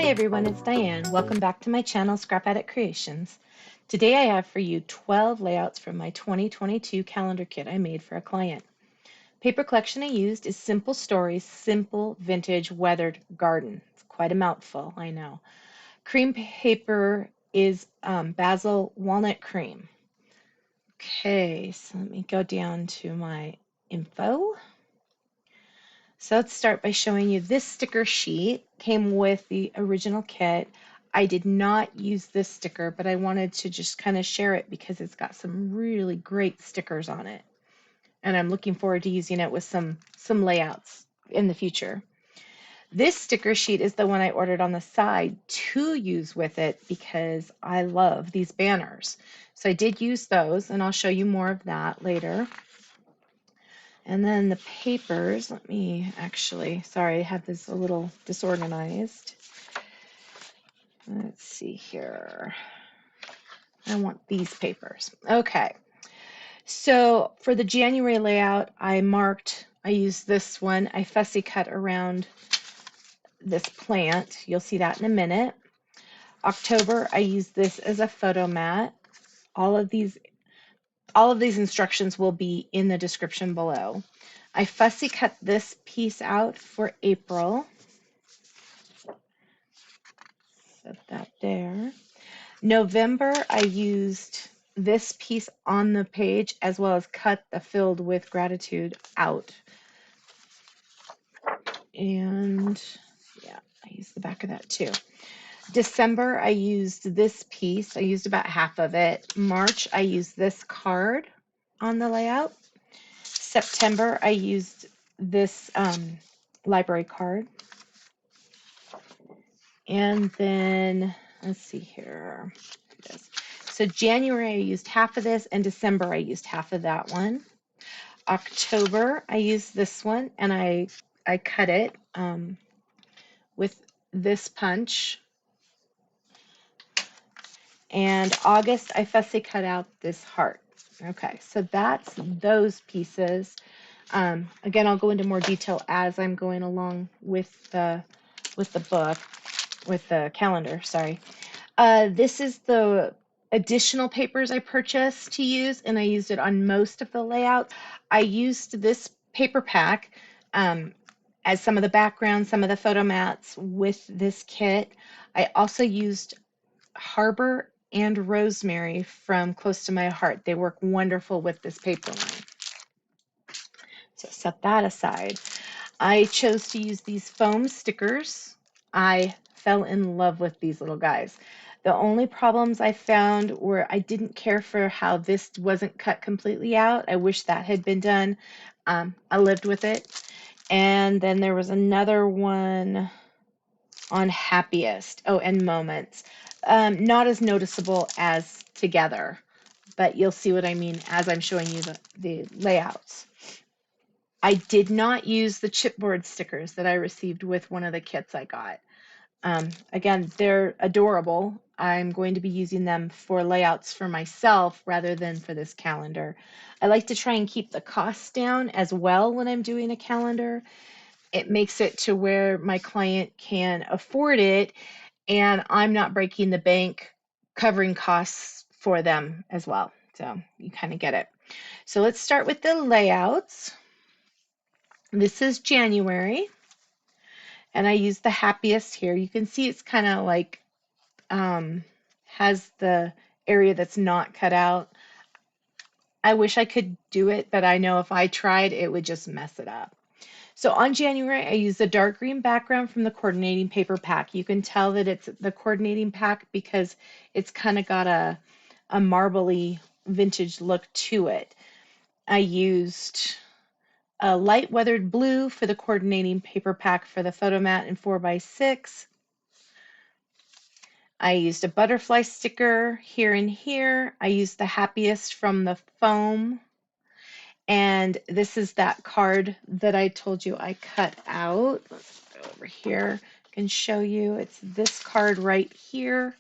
Hi everyone, it's Diane. Welcome back to my channel, Scrap Addict Creations. Today I have for you 12 layouts from my 2022 calendar kit I made for a client. Paper collection I used is Simple Stories, Simple Vintage Weathered Garden. It's quite a mouthful, I know. Cream paper is Bazzill Walnut Cream. Okay, so let me go down to my info. So let's start by showing you this sticker sheet. Came with the original kit. I did not use this sticker, but I wanted to just kind of share it because it's got some really great stickers on it. And I'm looking forward to using it with some layouts in the future. This sticker sheet is the one I ordered on the side to use with it because I love these banners. So I did use those, and I'll show you more of that later. And then the papers, let me actually, sorry, I have this a little disorganized. Let's see here. I want these papers. Okay. So for the January layout, I used this one. I fussy cut around this plant. You'll see that in a minute. October, I used this as a photo mat. All of these instructions will be in the description below. I fussy cut this piece out for April. Set that there. November, I used this piece on the page as well as cut the Filled with Gratitude out. And yeah, I used the back of that too. December, I used this piece. I used about half of it. March, I used this card on the layout. September, I used this library card. And then, let's see here. So January, I used half of this, and December, I used half of that one. October, I used this one, and I cut it with this punch. And August, I fussy cut out this heart. Okay, so that's those pieces. Again, I'll go into more detail as I'm going along with the book, with the calendar, sorry. This is the additional papers I purchased to use, and I used it on most of the layouts. I used this paper pack as some of the background, some of the photo mats with this kit. I also used Harbor and Rosemary from Close to My Heart. They work wonderful with this paper line. So set that aside. I chose to use these foam stickers. I fell in love with these little guys. The only problems I found were I didn't care for how this wasn't cut completely out. I wish that had been done. I lived with it. And then there was another one on happiest. Oh, and moments. Not as noticeable as together, but you'll see what I mean as I'm showing you the layouts. I did not use the chipboard stickers that I received with one of the kits I got. Again, they're adorable. I'm going to be using them for layouts for myself rather than for this calendar. I like to try and keep the costs down as well when I'm doing a calendar. It makes it to where my client can afford it and I'm not breaking the bank covering costs for them as well. So you kind of get it. So let's start with the layouts. This is January, and I use the happiest here. You can see it's kind of like has the area that's not cut out. I wish I could do it, but I know if I tried, it would just mess it up. So on January, I used the dark green background from the coordinating paper pack. You can tell that it's the coordinating pack because it's kind of got a marbly vintage look to it. I used a light weathered blue for the coordinating paper pack for the photo mat in 4x6. I used a butterfly sticker here and here. I used the happiest from the foam. And this is that card that I told you I cut out. Let's go over here and show you. It's this card right here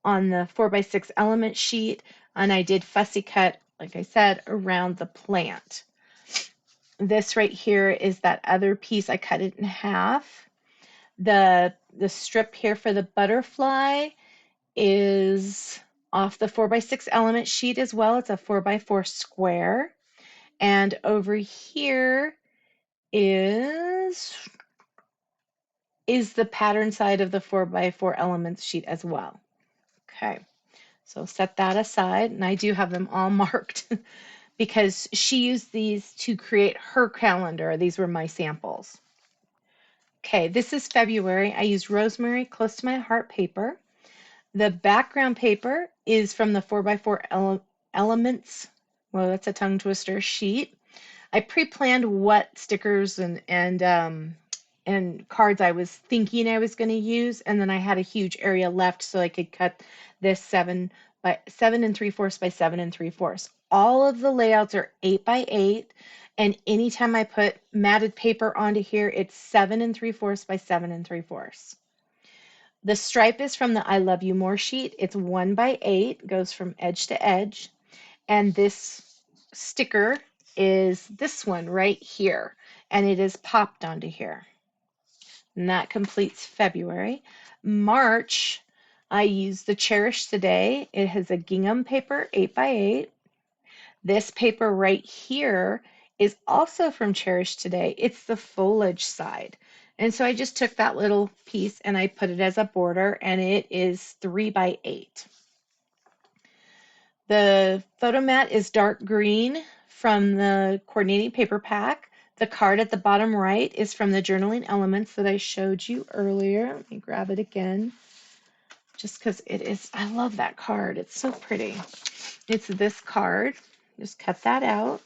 on the 4x6 element sheet. And I did fussy cut, like I said, around the plant. This right here is that other piece. I cut it in half. The strip here for the butterfly is off the 4x6 element sheet as well. It's a 4x4 square. And over here is the pattern side of the 4x4 elements sheet as well. Okay, so set that aside, and I do have them all marked because she used these to create her calendar. These were my samples. Okay, this is February. I used rosemary close to my heart paper. The background paper is from the 4x4 elements. Well, that's a tongue twister sheet. I pre-planned what stickers and cards I was thinking I was going to use, and then I had a huge area left so I could cut this 7 3/4 by 7 3/4. All of the layouts are 8x8, and anytime I put matted paper onto here, it's 7 3/4 by 7 3/4. The stripe is from the I Love You More sheet. It's 1x8, goes from edge to edge. And this sticker is this one right here, and it is popped onto here. And that completes February. March, I used the Cherish Today. It has a gingham paper, 8x8. This paper right here is also from Cherish Today. It's the foliage side. And so I just took that little piece and I put it as a border, and it is 3x8. The photo mat is dark green from the coordinating paper pack. The card at the bottom right is from the journaling elements that I showed you earlier. Let me grab it again, just because it is, I love that card. It's so pretty. It's this card. Just cut that out,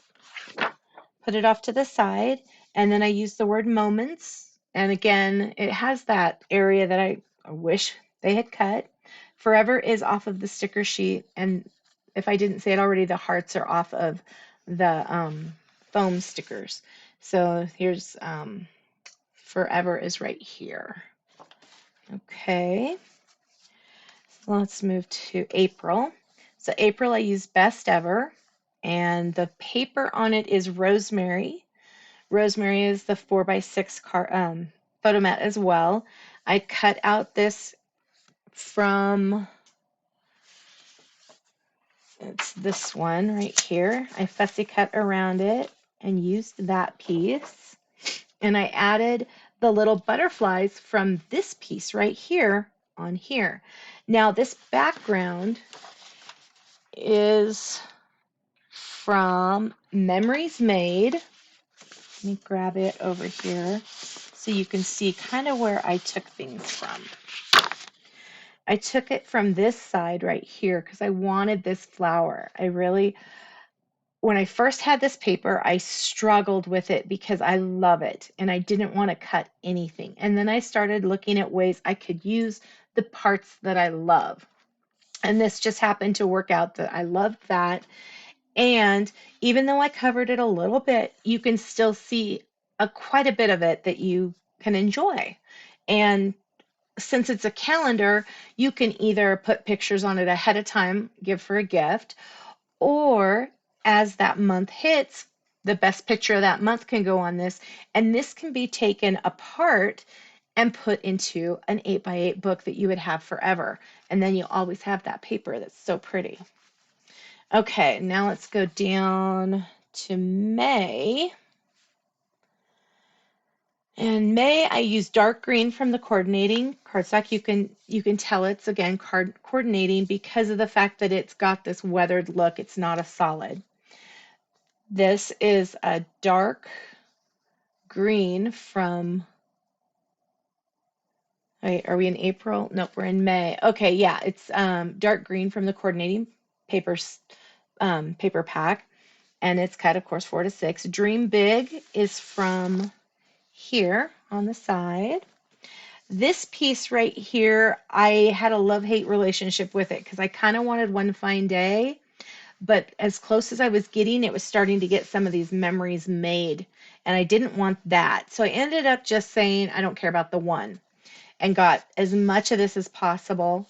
put it off to the side, and then I use the word moments. And again, it has that area that I wish they had cut. Forever is off of the sticker sheet, and if I didn't say it already, the hearts are off of the foam stickers. So here's Forever is right here. Okay, so let's move to April. So April, I used Best Ever, and the paper on it is Rosemary. Rosemary is the 4x6 photo mat as well. I cut out this from, it's this one right here. I fussy cut around it and used that piece. And I added the little butterflies from this piece right here on here. Now this background is from Memories Made. Let me grab it over here so you can see kind of where I took things from. I took it from this side right here because I wanted this flower. When I first had this paper, I struggled with it because I love it and I didn't want to cut anything. And then I started looking at ways I could use the parts that I love. And this just happened to work out that I loved that. And even though I covered it a little bit, you can still see quite a bit of it that you can enjoy. And since it's a calendar, you can either put pictures on it ahead of time, give for a gift, or as that month hits, the best picture of that month can go on this, and this can be taken apart and put into an 8x8 book that you would have forever. And then you always have that paper that's so pretty. Okay, now let's go down to May. In May, I used dark green from the coordinating cardstock. You can tell it's again coordinating because of the fact that it's got this weathered look. It's not a solid. This is a dark green from. Wait, are we in April? Nope, we're in May. Okay, yeah, it's dark green from the coordinating papers paper pack, and it's cut, of course, 4 to 6. Dream Big is from here on the side. This piece right here, I had a love-hate relationship with it because I kind of wanted One Fine Day, but as close as I was getting, it was starting to get some of these memories made, and I didn't want that. So I ended up just saying, I don't care about the one, and got as much of this as possible.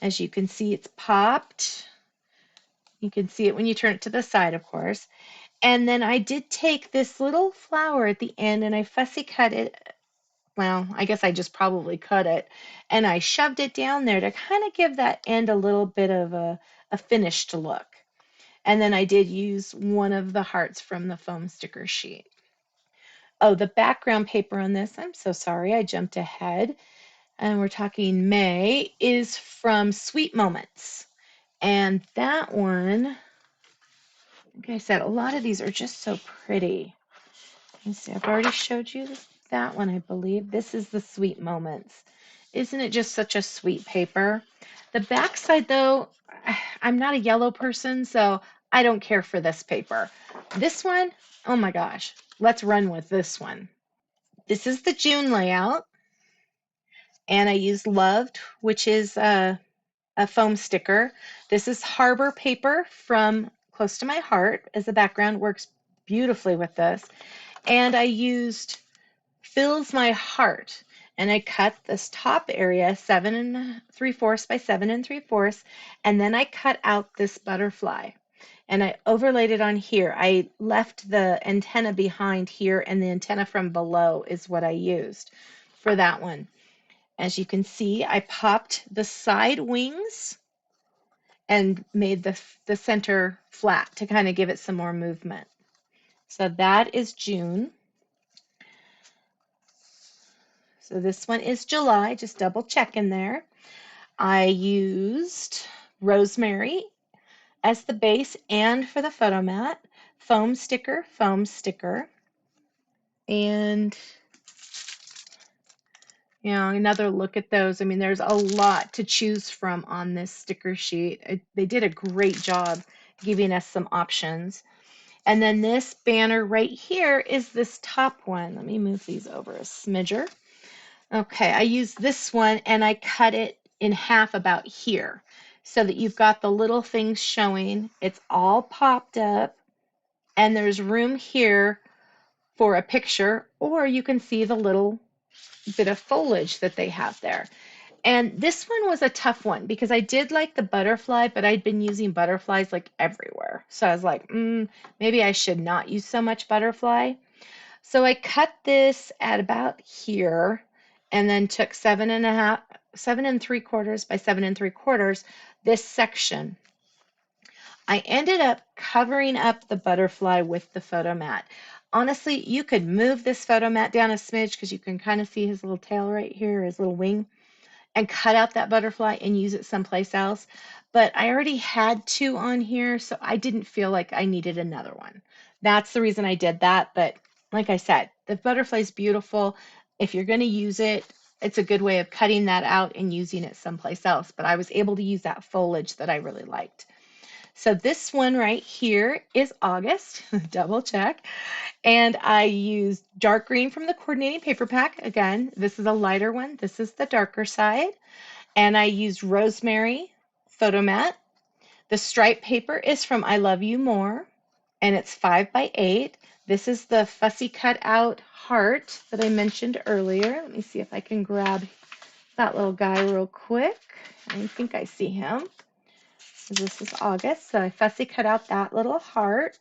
As you can see, it's popped. You can see it when you turn it to the side, of course. And then I did take this little flower at the end and I fussy cut it well, I guess I just probably cut it, and I shoved it down there to kind of give that end a little bit of a finished look. And then I did use one of the hearts from the foam sticker sheet. Oh, the background paper on this, I'm so sorry, I jumped ahead. And we're talking May, is from Sweet Moments. And that one, like I said, a lot of these are just so pretty. Let's see, I've already showed you that one, I believe. This is the Sweet Moments. Isn't it just such a sweet paper? The backside, though, I'm not a yellow person, so I don't care for this paper. This one, oh my gosh, let's run with this one. This is the June layout, and I used Loved, which is a foam sticker. This is Harbor paper from Close to My Heart as the background, works beautifully with this. And I used Fills My Heart, and I cut this top area 7 3/4 by 7 3/4, and then I cut out this butterfly and I overlaid it on here. I left the antenna behind here, and the antenna from below is what I used for that one. As you can see, I popped the side wings and made the center flat to kind of give it some more movement. So that is June. So this one is July, just double checking there. I used rosemary as the base and for the photo mat, foam sticker, and another look at those. I mean, there's a lot to choose from on this sticker sheet. They did a great job giving us some options. And then this banner right here is this top one. Let me move these over a smidger. Okay, I used this one and I cut it in half about here so that you've got the little things showing. It's all popped up and there's room here for a picture, or you can see the little bit of foliage that they have there. And this one was a tough one because I did like the butterfly, but I'd been using butterflies like everywhere. So I was like, maybe I should not use so much butterfly. So I cut this at about here and then took 7 3/4 by 7 3/4, this section. I ended up covering up the butterfly with the photo mat. Honestly, you could move this photo mat down a smidge because you can kind of see his little tail right here, his little wing, and cut out that butterfly and use it someplace else. But I already had two on here, so I didn't feel like I needed another one. That's the reason I did that. But like I said, the butterfly is beautiful. If you're going to use it, it's a good way of cutting that out and using it someplace else. But I was able to use that foliage that I really liked. So this one right here is August, double check. And I used dark green from the coordinating paper pack. Again, this is a lighter one. This is the darker side. And I used rosemary photo mat. The stripe paper is from I Love You More, and it's 5 by 8. This is the fussy cut out heart that I mentioned earlier. Let me see if I can grab that little guy real quick. I think I see him. This is August, so I fussy cut out that little heart.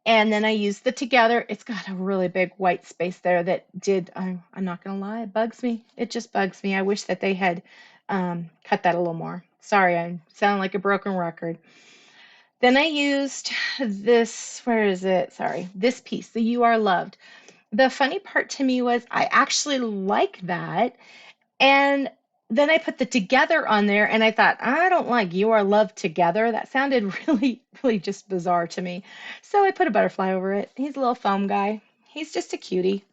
And then I used the Together. It's got a really big white space there that I'm not going to lie, it bugs me. It just bugs me. I wish that they had cut that a little more. Sorry, I sound like a broken record. Then I used this, where is it? Sorry, this piece, the You Are Loved. The funny part to me was I actually like that. And then I put the Together on there and I thought, I don't like You Are Loved Together. That sounded really, really just bizarre to me. So I put a butterfly over it. He's a little foam guy. He's just a cutie.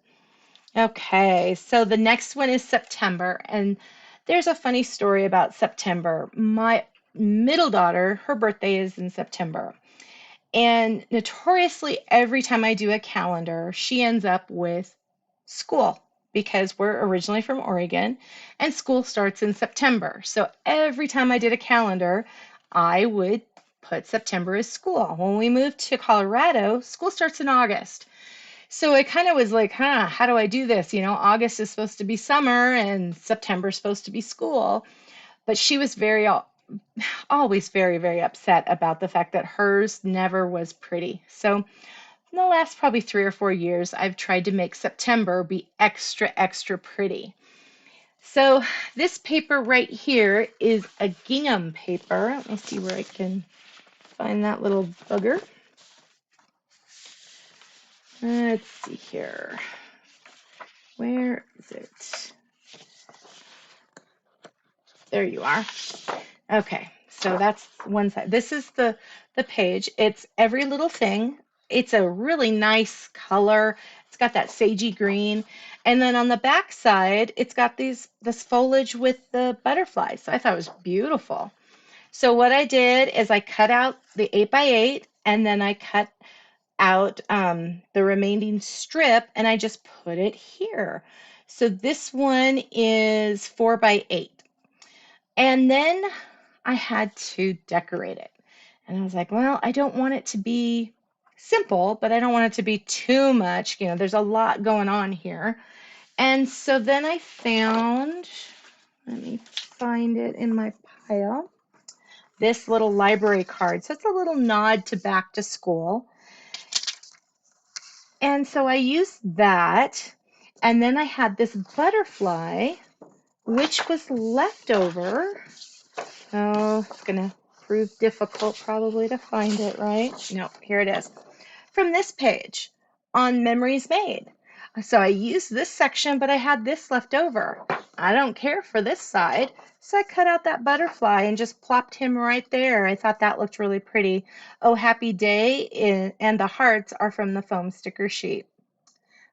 Okay, so the next one is September. And there's a funny story about September. My middle daughter, her birthday is in September. And notoriously, every time I do a calendar, she ends up with school because we're originally from Oregon and school starts in September. So every time I did a calendar, I would put September as school. When we moved to Colorado, school starts in August. So I kind of was like, how do I do this? August is supposed to be summer and September is supposed to be school. But she was always very, very upset about the fact that hers never was pretty. So in the last probably 3 or 4 years, I've tried to make September be extra, extra pretty. So this paper right here is a gingham paper. Let me see where I can find that little bugger. Let's see here. Where is it? There you are. Okay, so that's one side. This is the page. It's every little thing. It's a really nice color. It's got that sagey green. And then on the back side, it's got this foliage with the butterflies. So I thought it was beautiful. So what I did is I cut out the 8x8 and then I cut out the remaining strip and I just put it here. So this one is 4x8. And then I had to decorate it. And I was like, well, I don't want it to be simple, but I don't want it to be too much. You know, there's a lot going on here. And so then I found, let me find it in my pile, this little library card. So it's a little nod to back to school. And so I used that. And then I had this butterfly, which was left over. Oh, it's going to prove difficult probably to find it, right? No, here it is. From this page on Memories Made. So I used this section, but I had this left over. I don't care for this side. So I cut out that butterfly and just plopped him right there. I thought that looked really pretty. Oh, Happy Day and the hearts are from the foam sticker sheet.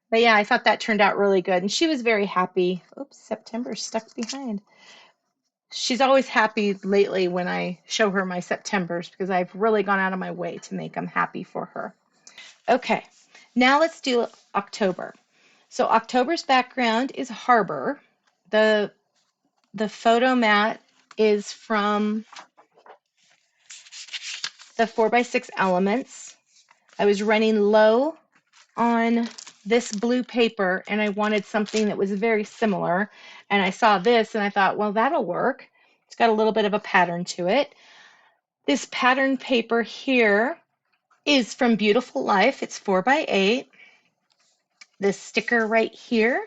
But yeah, I thought that turned out really good. And she was very happy. Oops, September's stuck behind. She's always happy lately when I show her my Septembers because I've really gone out of my way to make them happy for her. Okay, now let's do October. So October's background is Harbor. The photo mat is from the 4x6 Elements. I was running low on this blue paper and I wanted something that was very similar. And I saw this and I thought, well, that'll work. It's got a little bit of a pattern to it. This pattern paper here is from Beautiful Life. It's 4x8. This sticker right here,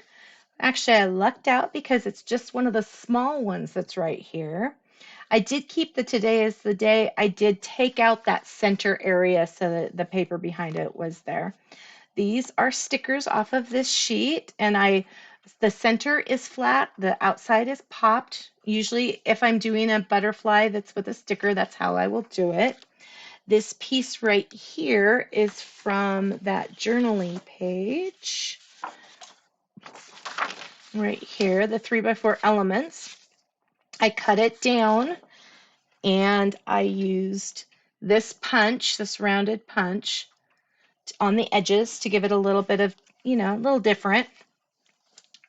actually I lucked out because it's just one of the small ones that's right here. I did keep the Today is the Day. I did take out that center area so that the paper behind it was there. These are stickers off of this sheet and the center is flat, the outside is popped. Usually if I'm doing a butterfly that's with a sticker, that's how I will do it. This piece right here is from that journaling page. Right here, the 3x4 Elements. I cut it down and I used this punch, this rounded punch on the edges to give it a little bit of, you know, a little different.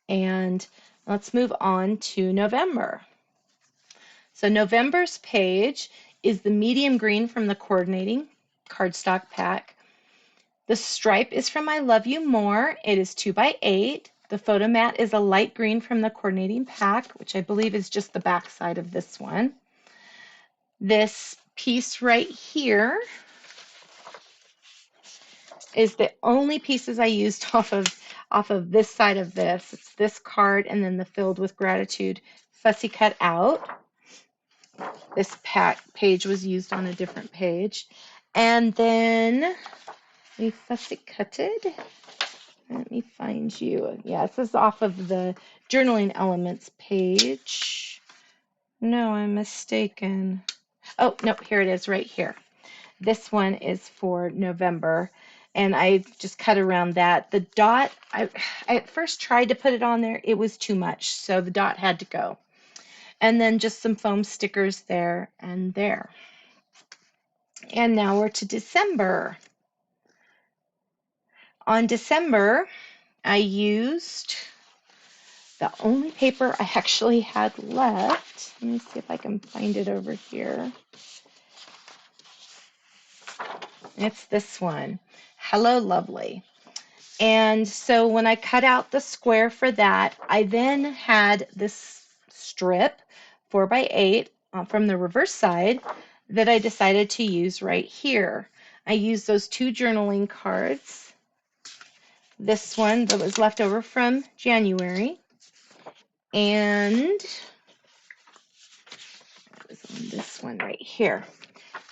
And let's move on to November. So November's page is the medium green from the coordinating cardstock pack. The stripe is from I Love You More. It is 2x8. The photo mat is a light green from the coordinating pack, which I believe is just the back side of this one. This piece right here is the only pieces I used off of this side of this. It's this card and then the Filled with Gratitude Fussy cut out. This page was used on a different page. And then we fussy cutted. Let me find you. Yeah, this is off of the Journaling Elements page. No, I'm mistaken. Oh, no, here it is right here. This one is for November, and I just cut around that. The dot, I at first tried to put it on there. It was too much, so the dot had to go. And then just some foam stickers there and there. And now we're to December. On December, I used the only paper I actually had left. Let me see if I can find it over here. It's this one, Hello Lovely. And so when I cut out the square for that, I then had this strip 4x8 from the reverse side that I decided to use right here. I used those two journaling cards this one that was left over from January, and this one right here,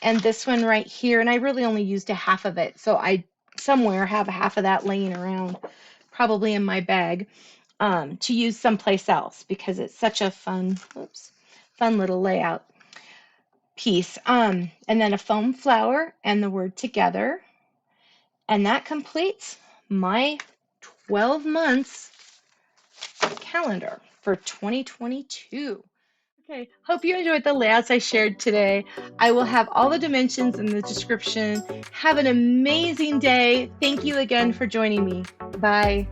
and this one right here, and I really only used a half of it, so I somewhere have a half of that laying around, probably in my bag, to use someplace else because it's such a fun, oops, fun little layout piece. And then a foam flower and the word together, and that completes my 12 months calendar for 2022. Okay, hope you enjoyed the layouts I shared today. I will have all the dimensions in the description. Have an amazing day. Thank you again for joining me. Bye.